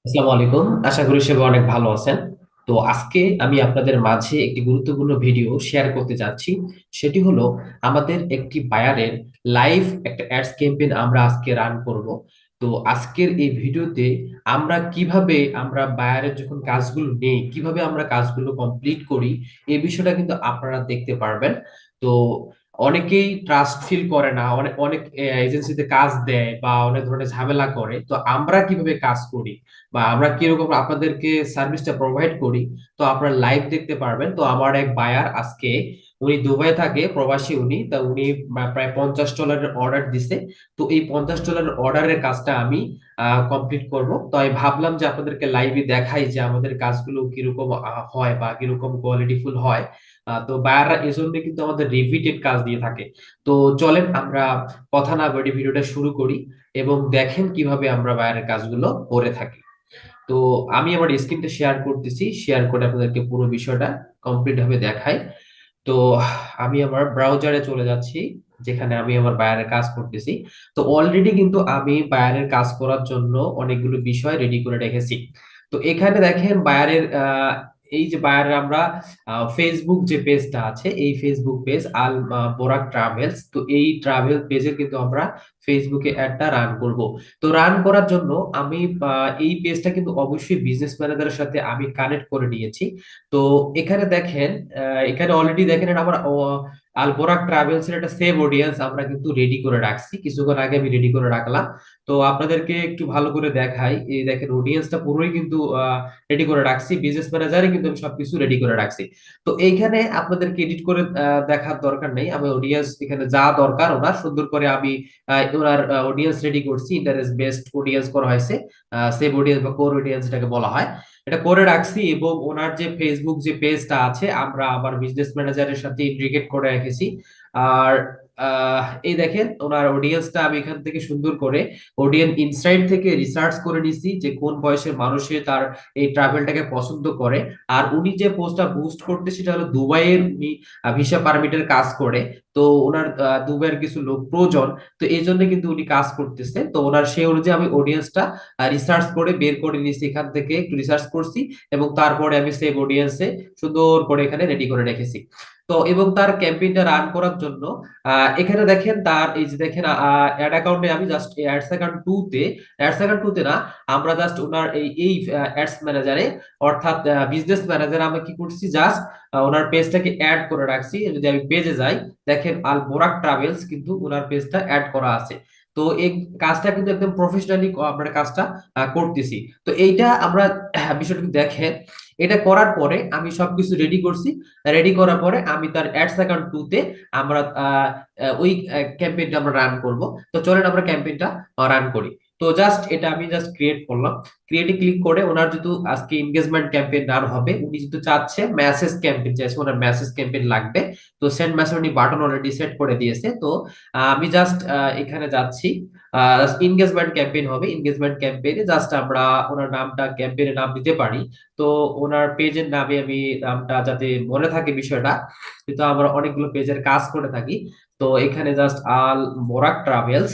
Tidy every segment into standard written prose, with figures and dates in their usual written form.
আসসালামু আলাইকুম। আশা করি সবাই অনেক ভালো আছেন। তো আজকে আমি আপনাদের মাঝে একটি গুরুত্বপূর্ণ ভিডিও শেয়ার করতে যাচ্ছি। সেটি হলো আমাদের একটি বায়ারের লাইভ একটা অ্যাডস ক্যাম্পেইন আমরা আজকে রান করব। তো আজকের এই ভিডিওতে আমরা কিভাবে বায়ারের যখন কাজগুলো নেই কিভাবে আমরা কাজগুলো কমপ্লিট করি এই বিষয়টা কিন্তু আপনারা দেখতে পারবেন। তো অনেকেই ট্রাস্ট ফিল করে না, অনেক অনেক এজেন্সিতে কাজ দেয় বা অনেক ধরনের ঝামেলা করে। তো আমরা কিভাবে কাজ করি বা আমরা কিরকম আপনাদেরকে সার্ভিসটা প্রোভাইড করি, তো আপনারা লাইভ দেখতে পারবেন। তো আমার এক বায়ার আজকে, উনি দুবাই থাকে, প্রবাসী উনি, তা উনি প্রায় $50 অর্ডার দিছে। তো এই $50 অর্ডারের কাজটা আমি কমপ্লিট করব। তো আমি ভাবলাম যে আপনাদেরকে লাইভে দেখাই যে আমাদের কাজগুলো কিরকম হয় বা কিরকম কোয়ালিটিফুল হয়। তো বায়াররা এজন্য কিন্তু আমাদের রিপিটেড কাজ দিয়ে থাকে। তো চলেন আমরা কথা না বলে ভিডিওটা শুরু করি এবং দেখেন কিভাবে আমরা বায়ারের কাজগুলো করে থাকি। তো আমি আমার স্ক্রিনটা শেয়ার করতেছি, শেয়ার করে আপনাদেরকে পুরো বিষয়টা কমপ্লিট ভাবে দেখাই। তো আমি আমার ব্রাউজারে চলে যাচ্ছি, যেখানে আমি আমার বায়ারের কাজ করতেছি। তো অলরেডি কিন্তু আমি বায়ারের কাজ করার জন্য অনেকগুলো বিষয় রেডি করে রেখেছি। তো এখানে দেখেন বায়ারের এই যে বায়ারের আমরা ফেসবুক যে পেজটা আছে, এই ফেসবুক পেজ আল বোরাক ট্রাভেলস, তো এই ট্রাভেল পেজে কিন্তু আমরা ফেসবুকে অ্যাডটা রান করব। তো রান করার জন্য আমি এই পেজটা কিন্তু অবশ্যই বিজনেস ম্যানেজারের সাথে আমি কানেক্ট করে নিয়েছি। তো এখানে দেখেন, এখানে অলরেডি দেখেন এটা আমার আলবোরাক ট্রাভেলস এর একটা সেভ অডিয়েন্স আমরা কিন্তু রেডি করে রাখছি, কিছুক্ষণ আগে আমি রেডি করে রাখলাম। তো আপনাদেরকে একটু ভালো করে দেখাই, এই দেখেন অডিয়েন্সটা পুরোই কিন্তু রেডি করে রাখছি, বিজনেস ম্যানেজারে কিন্তু আমি সবকিছু রেডি করে রাখছি। তো এইখানে আপনাদেরকে এডিট করে দেখার দরকার নেই, আমি অডিয়েন্স এখানে যা দরকার ওনার সুন্দর করে আমি ওনার অডিয়েন্স রেডি করছি, ইন্টারেস্ট বেসড অডিয়েন্স করা হয়েছে, সেভ অডিয়েন্স বা কোর অডিয়েন্স যেটাকে বলা হয়, এটা করে রাখছি। এবং ওনার যে ফেসবুক যে পেজটা আছে আমরা আবার বিজনেস ম্যানেজারের সাথে ইন্টিগ্রেট করে রেখেছি। আর এই দেখেন ওনার অডিয়েন্সটা আমি এখান থেকে সুন্দর করে অডিয়েন্স ইনসাইট থেকে রিসার্চ করে নিছি যে কোন বয়সের মানুষে তার এই ট্রাভেলটাকে পছন্দ করে। আর উনি যে পোস্টটা বুস্ট করতে সেটা হলো দুবাইয়ের, উনি ভিসা পারমিটের কাজ করে। তো ওনার দুবাইয়ের কিছু লোক প্রয়োজন, তো এই জন্য কিন্তু উনি কাজ করতেছে। তো ওনার সেই অনুযায়ী আমি অডিয়েন্সটা রিসার্চ করে বের করে নিয়েছি, এখান থেকে একটু রিসার্চ করছি এবং তারপরে আমি সেভ অডিয়েন্সে সুন্দর করে এখানে রেডি করে রেখেছি। তো এবং তার ক্যাম্পেইনটা রান করার জন্য এখানে দেখেন তার এই যে দেখেন অ্যাড অ্যাকাউন্টে আমি জাস্ট অ্যাডস অ্যাকাউন্ট 2 তে, অ্যাডস অ্যাকাউন্ট 2 তে না, আমরা জাস্ট ওনার এই অ্যাডস ম্যানেজারে, অর্থাৎ বিজনেস ম্যানেজারে আমি কি করছি, জাস্ট ওনার পেজটাকে অ্যাড করে রাখছি। যদি আমি পেজে যাই, দেখেন আল বোরাক ট্রাভেলস কিন্তু ওনার পেজটা অ্যাড করা আছে। তো এই কাজটা কিন্তু একদম প্রফেশনালি আমরা কাজটা করতেছি। তো এইটা আমরা বিষয়টা দেখেন, এটা করার পরে আমি সবকিছু রেডি করছি। রেডি করার পরে আমি তার অ্যাডস অ্যাকাউন্ট 2 তে আমরা ওই ক্যাম্পেইনটা আমরা রান করব। তো চলেন আমরা ক্যাম্পেইনটা রান করি। তো জাস্ট এটা আমি জাস্ট ক্রিয়েট করলাম, ক্রিয়েটে ক্লিক করে ওনার যেহেতু আজকে এনগেজমেন্ট ক্যাম্পেইন রান হবে, উনি যেহেতু চাচ্ছে মেসেজ ক্যাম্পেইন চাইছে, ওনার মেসেজ ক্যাম্পেইন লাগবে। তো সেন্ড মেসেজ উনি বাটন অলরেডি সেট করে দিয়েছে। তো আমি জাস্ট এখানে যাচ্ছি, এনগেজমেন্ট ক্যাম্পেইন হবে, এনগেজমেন্ট ক্যাম্পেইনে জাস্ট আমরা ওনার নামটা ক্যাম্পেইনের নাম দিতে পারি। তো ওনার পেজের নামে আমি নামটা যাতে মনে থাকে বিষয়টা, কিন্তু আমরা অনেকগুলো পেজের কাজ করে থাকি। তো এখানে জাস্ট আল মোরাক ট্রাভেলস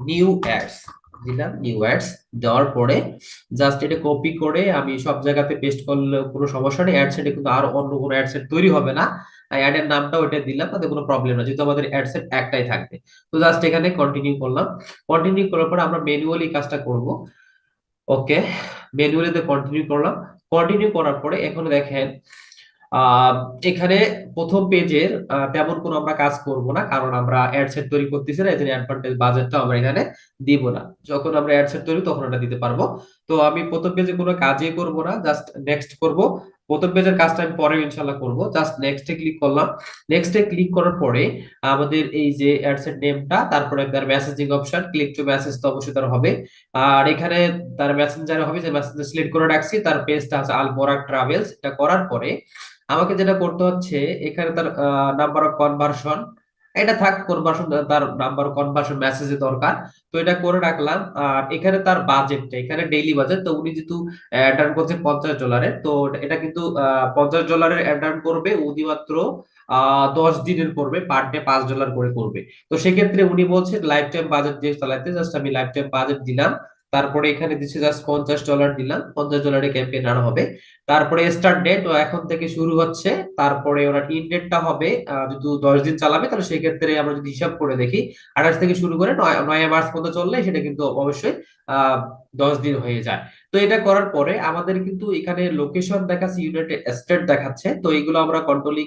নিউ অ্যাডস দিলাম, নিউ অ্যাডস দেওয়ার পরে জাস্ট এটা কপি করে আমি সব জায়গাতে পেস্ট করলে কোনো সমস্যা নেই, অ্যাড সেটে কিন্তু আর অন্য কোনো অ্যাড সেট তৈরি হবে না। অ্যাড এর নামটা ওইটা দিলাম, তাতে কোনো প্রবলেম না, যেহেতু আমাদের অ্যাড সেট একটাই থাকবে। তো জাস্ট এখানে কন্টিনিউ করলাম, কন্টিনিউ করার পরে আমরা ম্যানুয়ালি কাজটা করব। ওকে, ম্যানুয়ালিতে কন্টিনিউ করলাম। কন্টিনিউ করার পরে এখন দেখেন আহ এখানে প্রথম পেজের তেমন কোনো আমরা কাজ করব না, কারণ আমরা অ্যাড সেট তৈরি করতেছি না, এই জন্য অ্যাডভান্টেজ বাজেটটা আমরা এখানে দিব না। যখন আমরা অ্যাড সেট তৈরি তখন এটা দিতে পারবো। তো আমি প্রথম পেজে কোনো কাজই করব না, জাস্ট নেক্সট করব। প্রথম পেজের কাজটা আমি পরে ইনশাল্লাহ করব। জাস্ট নেক্সটে ক্লিক করলাম। নেক্সটে ক্লিক করার পরে আমাদের এই যে অ্যাডসেট নেমটা, তারপরে তার messaging option, click to message তো অবশ্যই তার হবে। আর এখানে তার মেসেঞ্জার হবে, যে মেসেঞ্জার সিলেক্ট করে রাখছি, তার পেজটা আছে আল বোরাক ট্রাভেলস। এটা করার পরে আমাকে যেটা করতে হচ্ছে, এখানে তার নাম্বার অফ কনভার্সন, এটা থাক, কনভার্সন তার নাম্বার কনভার্সন মেসেজে দরকার। তো এটা করে রাখলাম। আর এখানে তার বাজেটটা, এখানে ডেইলি বাজেট, তো উনি যেহেতু অ্যাড আর্ন করছে $50, তো এটা কিন্তু $50 অ্যাড আর্ন করবে শুধুমাত্র 10 দিনের করবে, পার ডে $5 করে করবে। তো সেক্ষেত্রে উনি বলছেন লাইফ টাইম বাজেট দিয়ে চালাইতে, জাস্ট আমি লাইফ টাইম বাজেট দিলাম। তারপরে এখানে দিচ্ছে জাস্ট $50 দিলাম, $50 ক্যাম্পেইন রান হবে। তারপরে স্টার্ট ডেট এখন থেকে শুরু হচ্ছে। তারপরে ওনার ইন ডেটটা হবে যদি 10 দিন চালাবে, তাহলে সেই ক্ষেত্রে আমরা যদি হিসাব করে দেখি 28 থেকে শুরু করে 9 মার্চ পর্যন্ত চললে সেটা কিন্তু অবশ্যই 10 দিন হয়ে যায়। তো এটা করার পরে আমাদের কিন্তু এখানে লোকেশন দেখাচ্ছে, ইউনাইটেড স্টেট দেখাচ্ছে। তো এইগুলো আমরা কন্ট্রোলিং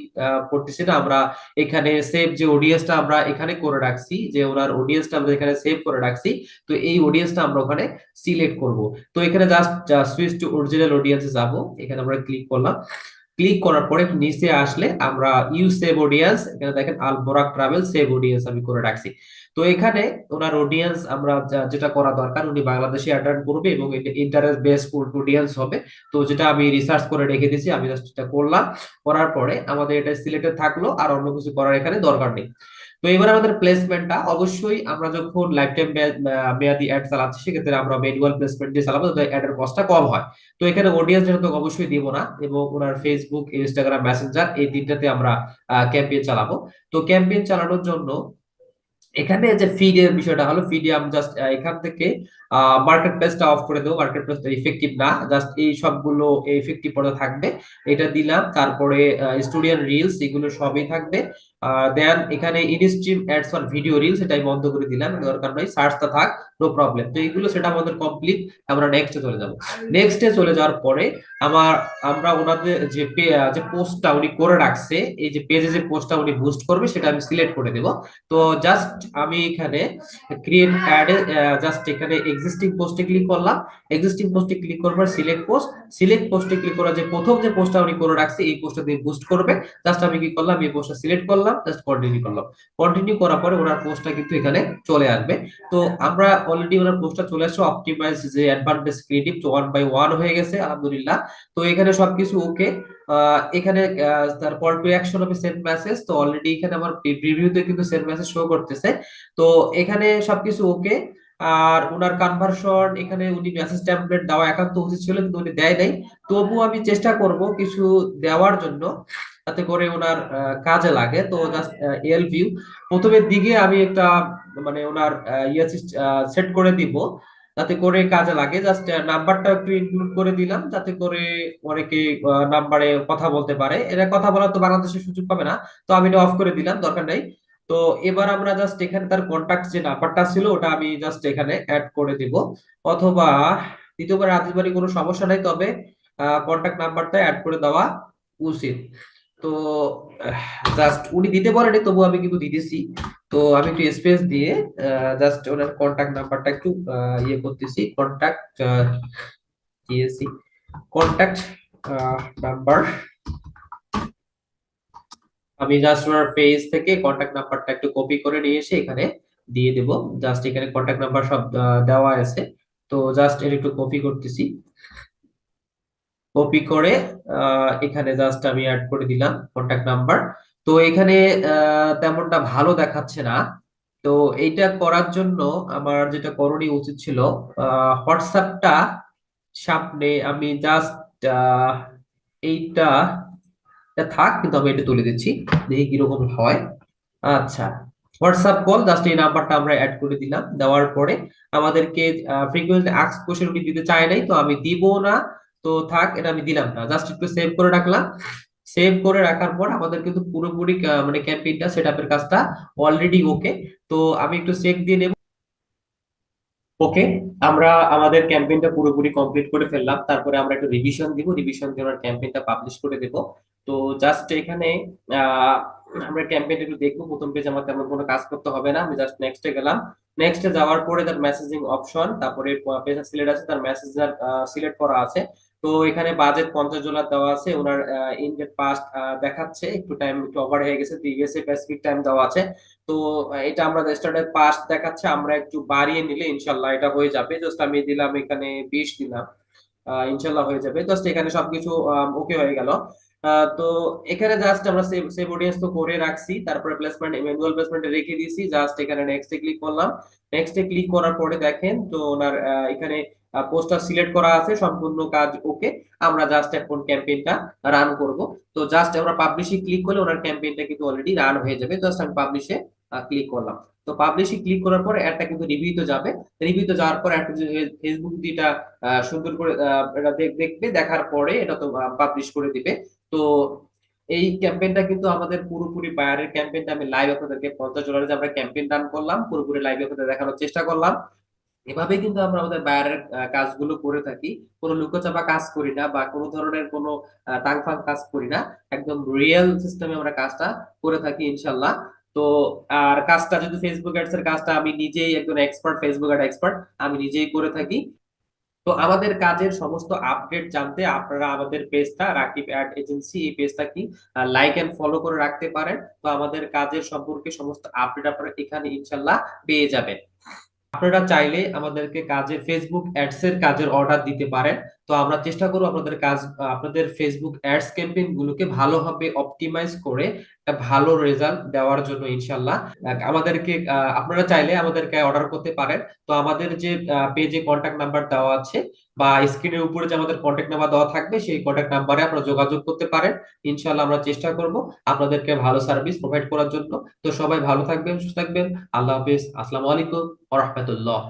করতেছি না, আমরা এখানে সেভ যে অডিয়েন্সটা আমরা এখানে করে রাখছি, যে ওনার অডিয়েন্সটা আমরা এখানে সেভ করে রাখছি, তো এই অডিয়েন্সটা আমরা ওখানে সিলেক্ট করব। তো এখানে জাস্ট সুইচ টু অরিজিনাল অডিয়েন্সে যাব, এখানে আমরা ক্লিক করলাম। ক্লিক করার পরে নিচে আসলে আমরা ইউ সেভ অডিয়েন্স, এখানে দেখেন আল বোরাক ট্রাভেল সেভ অডিয়েন্স আমি করে রাখছি। তো এখানে ওনার অডিয়েন্স আমরা যেটা করা দরকার, উনি বাংলাদেশে অ্যাটেন্ড করবে এবং এটা ইন্টারেস্ট বেসড অডিয়েন্স হবে। তো যেটা আমি রিসার্চ করে রেখে দিয়েছি, আমি জাস্ট এটা করলাম। করার পরে আমাদের এটা সিলেক্টেড থাকলো, আর অন্য কিছু করার এখানে দরকার নেই। তো এবার আমাদের প্লেসমেন্টটা অবশ্যই আমরা যখন লাইফ টাইম মেয়াদি অ্যাড চালাচ্ছি, সেক্ষেত্রে আমরা ম্যানুয়াল প্লেসমেন্ট দিয়ে চালাবো যাতে অ্যাডের কস্টটা কম হয়। তো এখানে অডিয়েন্স যেহেতু অবশ্যই দিব না, এবং ওনার ফেসবুক, ইনস্টাগ্রাম, মেসেঞ্জার এই তিনটাতে আমরা ক্যাম্পেইন চালাবো। তো ক্যাম্পেইন চালানোর জন্য এখানে যে ফিডের বিষয়টা হলো, ফিডে আমি জাস্ট এখান থেকে মার্কেট প্লেসটা অফ করে দেবো, মার্কেট প্লেসটা ইফেক্টিভ না, জাস্ট এই সবগুলো ইফেক্টিভ পদে থাকবে, এটা দিলাম। তারপরে স্টুডিয়ান রিলস এগুলো সবই থাকবে। দেন এখানে instream ads for video reels এটা আমি বন্ধ করে দিলাম, দরকার নয়, সার্চটা থাক, নো প্রবলেম। তো এইগুলো সেটা আমাদের কমপ্লিট। আমরা নেক্সটে চলে যাব। নেক্সটে চলে যাওয়ার পরে আমার আমরা ওনাদের যে পোস্টটা উনি করে রাখছে, এই যে পেজে যে পোস্টটা উনি বুস্ট করবে সেটা আমি সিলেক্ট করে দেব। তো জাস্ট আমি এখানে ক্রিয়েট অ্যাড জাস্ট এখানে এক্সিস্টিং পোস্টে ক্লিক করলাম। এক্সিস্টিং পোস্টে ক্লিক করবার সিলেক্ট পোস্ট, সিলেক্ট পোস্টে ক্লিক করা, যে প্রথম যে পোস্টটা উনি করে রাখছে এই পোস্টটা দিয়ে বুস্ট করবে। জাস্ট আমি কি করলাম, এই পোস্টটা সিলেক্ট করলাম, জাস্ট কন্টিনিউ করলাম। কন্টিনিউ করার পরে ওনার পোস্টটা কিন্তু এখানে চলে আসবে। তো আমরা অলরেডি ওনার পোস্টটা চলে আসছে, অপটিমাইজ যে অ্যাডভান্টেজ ক্রিয়েটিভ 1 by 1 হয়ে গেছে, আলহামদুলিল্লাহ। তো এখানে সবকিছু ওকে। এখানে তার কল টু অ্যাকশন হবে সেন্ড মেসেজ, তো অলরেডি এখানে আমার প্রিভিউতে কিন্তু সেন্ড মেসেজ শো করতেছে। তো এখানে সবকিছু ওকে। আর ওনার কনভার্সন, এখানে উনি মেসেজ টেমপ্লেট দেওয়া একান্ত উচিত ছিল, কিন্তু উনি দেয় নাই। তবুও আমি চেষ্টা করব কিছু দেওয়ার জন্য, যাতে করে ওনার কাজে লাগে। তো জাস্ট এল ভিউ প্রথমের দিকে আমি একটা মানে ওনার ইয়ে সেট করে দিব, যাতে করে কাজে লাগে। জাস্ট নাম্বারটা একটু ইনক্লুড করে দিলাম, যাতে করে অনেকে নাম্বারে কথা বলতে পারে। এরা কথা বলার তো বাংলাদেশের সুযোগ পাবে না, তো আমি এটা অফ করে দিলাম, দরকার নাই। তো এবার আমরা জাস্ট এখানে তার কন্টাক্ট যে নাম্বারটা ছিল ওটা আমি জাস্ট এখানে অ্যাড করে দিব, অথবা দ্বিতীয়বার রাতের বাড়ি কোনো সমস্যা নাই, তবে কন্টাক্ট নাম্বারটা অ্যাড করে দেওয়া উচিত। তো জাস্ট উনি দিতে পারেনি, তবু আমি কিন্তু দিতেছি। তো আমি একটু স্পেস দিয়ে জাস্ট ওনার কন্টাক্ট নাম্বারটা একটু ইয়ে করতেছি, কন্টাক্ট দিয়েছি, কন্টাক্ট নাম্বার। আমি জাস্ট ওনার পেজ থেকে কন্টাক্ট নাম্বারটা একটু কপি করে নিয়ে এসে এখানে দিয়ে দেব। জাস্ট এখানে কন্টাক্ট নাম্বার সব দেওয়া আছে। তো জাস্ট এটা একটু কপি করতেছি, কপি করে এখানে জাস্ট আমি অ্যাড করে দিলাম কন্টাক্ট নাম্বার। তো এখানে তেমনটা ভালো দেখাচ্ছে না। তো এইটা করার জন্য আমার যেটা করণীয় উচিত ছিল, হোয়াটসঅ্যাপটা সামনে আমি জাস্ট এইটা এটা থাক, কিন্তু আমি এটা তুলে দিচ্ছি, দেখি কিরকম হয়। আচ্ছা, হোয়াটসঅ্যাপ কল, জাস্ট এই নাম্বারটা আমরা অ্যাড করে দিলাম। দেওয়ার পরে আমাদেরকে ফ্রিকোয়েন্টলি আস্ক কোশ্চেন উনি দিতে চায় নাই, তো আমি দিব না। তো থাক, এটা আমি দিলাম না, জাস্ট একটু সেভ করে রাখলাম। সেভ করে রাখার পর আমাদের কিন্তু পুরোপুরি মানে ক্যাম্পেইনটা সেটআপের কাজটা অলরেডি ওকে। তো আমি একটু চেক দিয়ে নেব। ওকে, আমরা আমাদের ক্যাম্পেইনটা পুরোপুরি কমপ্লিট করে ফেললাম। তারপরে আমরা একটু রিভিশন দিব, রিভিশন দিয়ে আমরা ক্যাম্পেইনটা পাবলিশ করে দেব। তো জাস্ট এখানে আহ, আমরা ক্যাম্পেইনটা একটু দেখবো। প্রথম পেজ আমার তেমন কোনো কাজ করতে হবে না, আমি জাস্ট নেক্সটে গেলাম। নেক্সটে যাওয়ার পরে তার মেসেজিং অপশন, তারপরে পেজ সিলেক্ট আছে, তার মেসেজার সিলেক্ট করা আছে। তো এখানে বাজেট $50 দেওয়া আছে, ওনার ইন ডেট পাস্ট দেখাচ্ছে, একটু টাইম একটু ওভার হয়ে গেছে, প্রিভিয়াসে স্পেসিফিক টাইম দেওয়া আছে। তো এটা আমরা স্টার্টের পাস দেখাচ্ছে, আমরা একটু বাড়িয়ে নিলে ইনশাল্লাহ এটা হয়ে যাবে। জাস্ট আমি দিলাম এখানে 20 দিলাম, ইনশাল্লাহ হয়ে যাবে। জাস্ট এখানে সবকিছু ওকে হয়ে গেল। তো এখানে জাস্ট আমরা সেভ সেভ অডিয়েন্স তো করে রাখছি, তারপরে প্লেসমেন্ট ম্যানুয়াল প্লেসমেন্টে রেখে দিয়েছি। জাস্ট এখানে নেক্সটে ক্লিক করলাম। নেক্সটে ক্লিক করার পরে দেখেন তো ওনার এখানে পোস্টার সিলেক্ট করা আছে, সম্পূর্ণ কাজ ওকে। আমরা জাস্ট এখন ক্যাম্পেইনটা রান করব। তো জাস্ট আমরা পাবলিশে ক্লিক করলে ওনার ক্যাম্পেইনটা কিন্তু অলরেডি রান হয়ে যাবে। জাস্ট আমি পাবলিশে ক্লিক করলাম। তো পাবলিশে ক্লিক করার পর অ্যাডটা কিন্তু রিভিউতে যাবে। রিভিউতে যাওয়ার পর একটা ফেসবুক যেটা সুন্দর করে এটা দেখবে, দেখার পরে এটা তো পাবলিশ করে দিবে। তো এই ক্যাম্পেইনটা কিন্তু আমাদের পুরোপুরি বায়ারের ক্যাম্পেইনটা আমি লাইভ আপনাদেরকে $50 আমরা ক্যাম্পেইন রান করলাম, পুরোপুরি লাইভে আপনাদের দেখানোর চেষ্টা করলাম। এভাবে কিন্তু আমরা আমাদের বায়ারের কাজগুলো করে থাকি। কোনো লুকোচাপা কাজ করি না বা কোনো ধরনের কোনো তাংফাং কাজ করি না। একদম রিয়েল সিস্টেমে আমরা কাজটা করে থাকি ইনশাল্লাহ। তো আর কাজটা যদি ফেসবুক অ্যাডস এর কাজটা আমি নিজেই একজন এক্সপার্ট, ফেসবুক অ্যাড এক্সপার্ট, আমি নিজেই করে থাকি। তো আমাদের কাজের সমস্ত আপডেট জানতে আপনারা আমাদের পেজটা রাকিব অ্যাড এজেন্সি, এই পেজটা কি লাইক এন্ড ফলো করে রাখতে পারেন। তো আমাদের কাজের সম্পর্কে সমস্ত আপডেট আপনারা এখানে ইনশাল্লাহ পেয়ে যাবেন। আপনারা চাইলে আমাদেরকে কাজের ফেসবুক অ্যাডস এর কাজের অর্ডার দিতে পারেন। তো আমরা চেষ্টা করব আপনাদের কাজ, আপনাদের ফেসবুক অ্যাডস ক্যাম্পেইন গুলোকে ভালোভাবে অপটিমাইজ করে একটা ভালো রেজাল্ট দেওয়ার জন্য ইনশাল্লাহ। আমাদেরকে আপনারা চাইলে আমাদেরকে অর্ডার করতে পারেন। তো আমাদের যে পেজে কন্ট্যাক্ট নাম্বার দেওয়া আছে বা স্ক্রিনের উপরে যে আমাদের কন্ট্যাক্ট নাম্বার দেওয়া থাকবে, সেই কন্ট্যাক্ট নাম্বারে আপনারা যোগাযোগ করতে পারেন। ইনশাল্লাহ আমরা চেষ্টা করব আপনাদেরকে ভালো সার্ভিস প্রোভাইড করার জন্য। তো সবাই ভালো থাকবেন, সুস্থ থাকবেন। আল্লাহ হাফেজ। আসসালামু আলাইকুম ওয়া রাহমাতুল্লাহ।